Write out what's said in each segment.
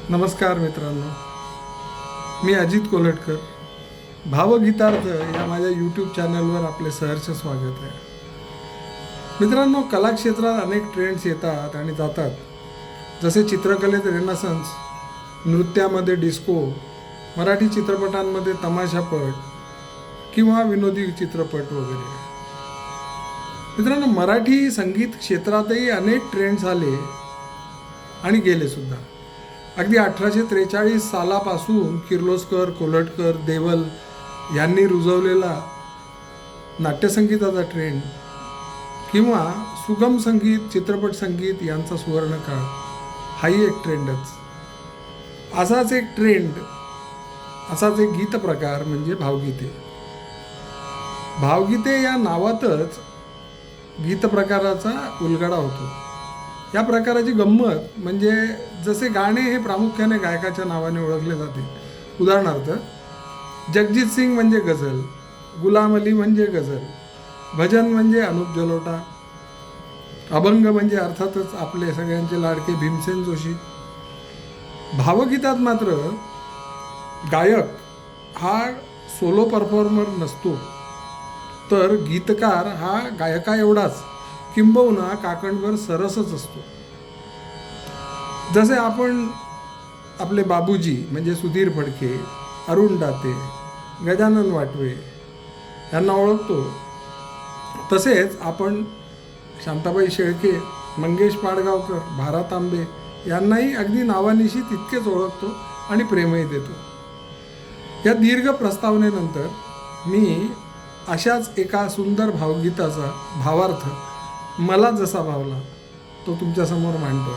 नमस्कार मित्रांनो, मी अजित कोलटकर. भावगीतार्थ या माझ्या यूट्यूब चॅनलवर आपले सहर्ष स्वागत आहे. मित्रांनो, कलाक्षेत्रात अनेक ट्रेंड्स येतात आणि जातात. जसे चित्रकलेत रेनेसन्स, नृत्यामध्ये डिस्को, मराठी चित्रपटांमध्ये तमाशापट किंवा विनोदी चित्रपट वगैरे. मित्रांनो, मराठी संगीत क्षेत्रातही अनेक ट्रेंड्स आले आणि गेले सुद्धा. अगदी 1843 सालापासून किर्लोस्कर, कोल्हटकर, देवल यांनी रुजवलेला नाट्यसंगीताचा ट्रेंड किंवा सुगम संगीत, चित्रपट संगीत यांचा सुवर्णकाळ हाही एक ट्रेंडच. असाच एक ट्रेंड, असाच एक गीत प्रकार म्हणजे भावगीते. भावगीते या नावातच गीत प्रकाराचा उलगडा होतो. या प्रकाराची गंमत म्हणजे जसे गाणे हे प्रामुख्याने गायकाच्या नावाने ओळखले जाते. उदाहरणार्थ, जगजीत सिंग म्हणजे गझल, गुलाम अली म्हणजे गझल, भजन म्हणजे अनुप जलोटा, अभंग म्हणजे अर्थातच आपले सगळ्यांचे लाडके भीमसेन जोशी. भावगीतात मात्र गायक हा सोलो परफॉर्मर नसतो, तर गीतकार हा गायका एवढाच किंबहुना काकणभर सरसच असतो. जसे आपण आपले बाबूजी म्हणजे सुधीर फडके, अरुण दाते, गजानन वाटवे यांना ओळखतो, तसेच आपण शांताबाई शेळके, मंगेश पाडगावकर, भारा तांबे यांनाही अगदी नावानिशी तितकेच ओळखतो आणि प्रेमही देतो. या दीर्घ प्रस्तावनेनंतर मी अशाच एका सुंदर भावगीताचा भावार्थ मला जसा भावला तो तुमच्यासमोर मांडतोय.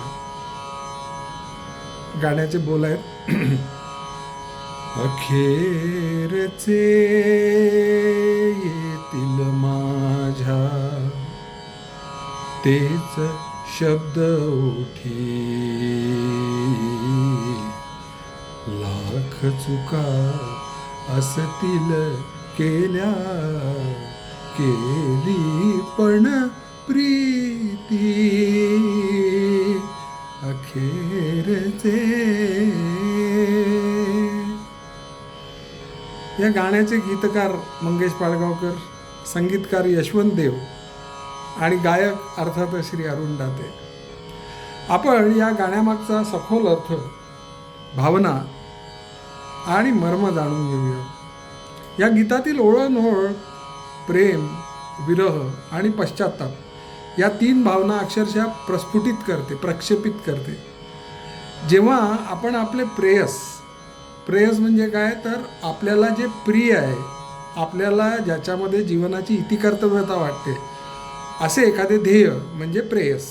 गाण्याचे बोल आहेत. अखेरचे येतील माझ्या तेच शब्द उठी, लाख चुका असतील केल्या, केली पण प्रीती अखेरचे. या गाण्याचे गीतकार मंगेश पाडगावकर, संगीतकार यशवंत देव आणि गायक अर्थात श्री अरुण दाते. आपण या गाण्यामागचा सखोल अर्थ, भावना आणि मर्म जाणून घेऊया. या गीतातील ओळखनोळ, प्रेम, विरह आणि पश्चात्ताप या तीन भावना अक्षरशः प्रस्फुटित करते, प्रक्षेपित करते. जेव्हा आपण आपले प्रेयस म्हणजे काय, तर आपल्याला जे प्रिय आहे, आपल्याला ज्याच्यामध्ये जीवनाची इतिकर्तव्यता वाटते, असे एखादे ध्येय म्हणजे प्रेयस.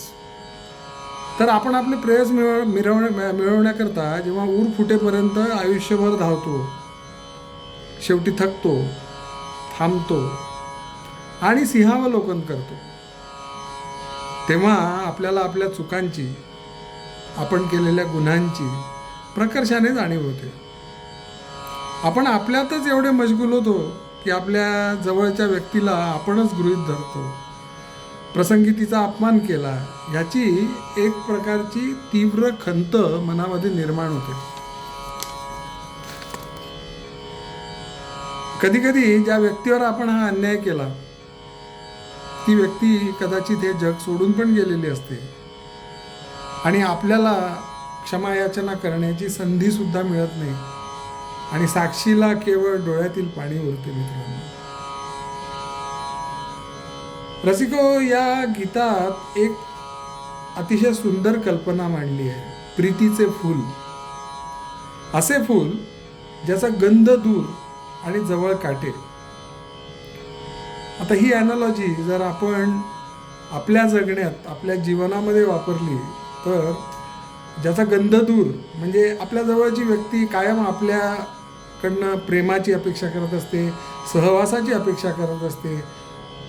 तर आपण आपले प्रेयस मिळवण्याकरता जेव्हा ऊर फुटेपर्यंत आयुष्यभर धावतो, शेवटी थकतो, थांबतो आणि सिंहावलोकन करतो, तेव्हा आपल्याला आपल्या चुकांची, आपण केलेल्या गुन्ह्यांची प्रकर्षाने जाणीव होते. आपण आपल्यातच एवढे मशगूल होतो की आपल्या जवळच्या व्यक्तीला आपणच गृहीत धरतो, प्रसंगी तिचा अपमान केला याची एक प्रकारची तीव्र खंत मनामध्ये निर्माण होते. कधी कधी ज्या व्यक्तीवर आपण हा अन्याय केला, ती व्यक्ती कदाचित हे जग सोडून पण गेलेली असते आणि आपल्याला क्षमायाचना करण्याची संधीसुद्धा मिळत नाही आणि साक्षीला केवळ डोळ्यातील पाणी उरते. मित्रांनो, रसिको, या गीतात एक अतिशय सुंदर कल्पना मांडली आहे. प्रीतीचे फूल, असे फूल ज्याचा गंध दूर आणि जवळ काटे. आता ही ॲनॉलॉजी जर आपण आपल्या जगण्यात, आपल्या जीवनामध्ये वापरली, तर ज्याचा गंध दूर म्हणजे आपल्या जवळची व्यक्ती कायम आपल्याकडनं प्रेमाची अपेक्षा करत असते, सहवासाची अपेक्षा करत असते,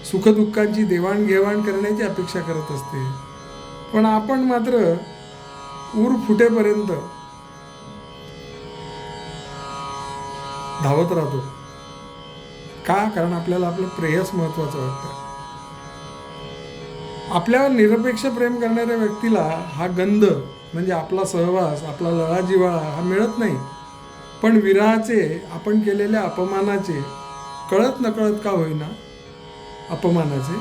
सुखदुःखांची देवाणघेवाण करण्याची अपेक्षा करत असते, पण आपण मात्र ऊर फुटेपर्यंत धावत राहतो. का? कारण आपल्याला आपलं प्रेयस महत्त्वाचं वाटतं. आपल्यावर निरपेक्ष प्रेम करणाऱ्या व्यक्तीला हा गंध म्हणजे आपला सहवास, आपला लळाजिव्हाळा हा मिळत नाही, पण विरहाचे, आपण केलेल्या अपमानाचे, कळत नकळत का होईना अपमानाचे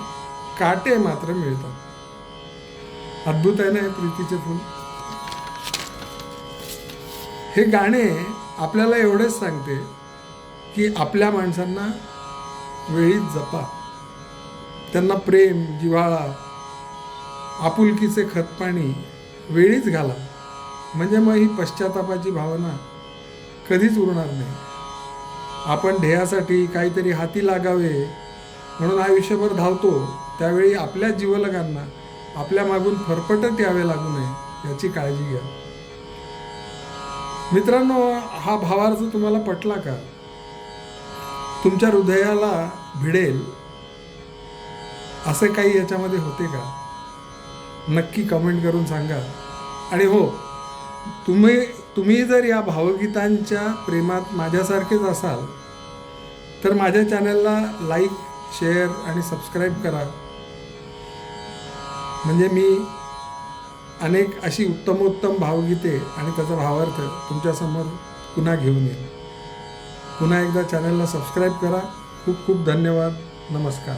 काटे मात्र मिळतात. अद्भुत आहे ना हे प्रीतीचे फूल. हे गाणे आपल्याला एवढेच सांगते की आपल्या माणसांना वेळीच जपा, त्यांना प्रेम, जिव्हाळा, आपुलकीचे खतपाणी वेळीच घाला, म्हणजे मग ही पश्चातापाची भावना कधीच उरणार नाही. आपण ध्येयासाठी काहीतरी हाती लागावे म्हणून आयुष्यभर धावतो, त्यावेळी आपल्या जीवलगांना आपल्या मागून फरफटत यावे लागू नये याची काळजी घ्या. मित्रांनो, हा भावार्थ तुम्हाला पटला का? तुमच्या हृदयाला भिडेल असे काही याच्यामध्ये होते का? नक्की कमेंट करून सांगा. आणि हो, तुम्ही जर या भावगीतांच्या प्रेमात माझ्यासारखेच असाल तर माझ्या चॅनलला लाईक, शेअर आणि सबस्क्राईब करा, म्हणजे मी अनेक अशी उत्तमोत्तम भावगीते आणि त्याचा भावार्थ तुमच्यासमोर पुन्हा घेऊन येईल. पुन्हा एकदा चॅनलला सबस्क्राईब करा. खूप खूप धन्यवाद. नमस्कार.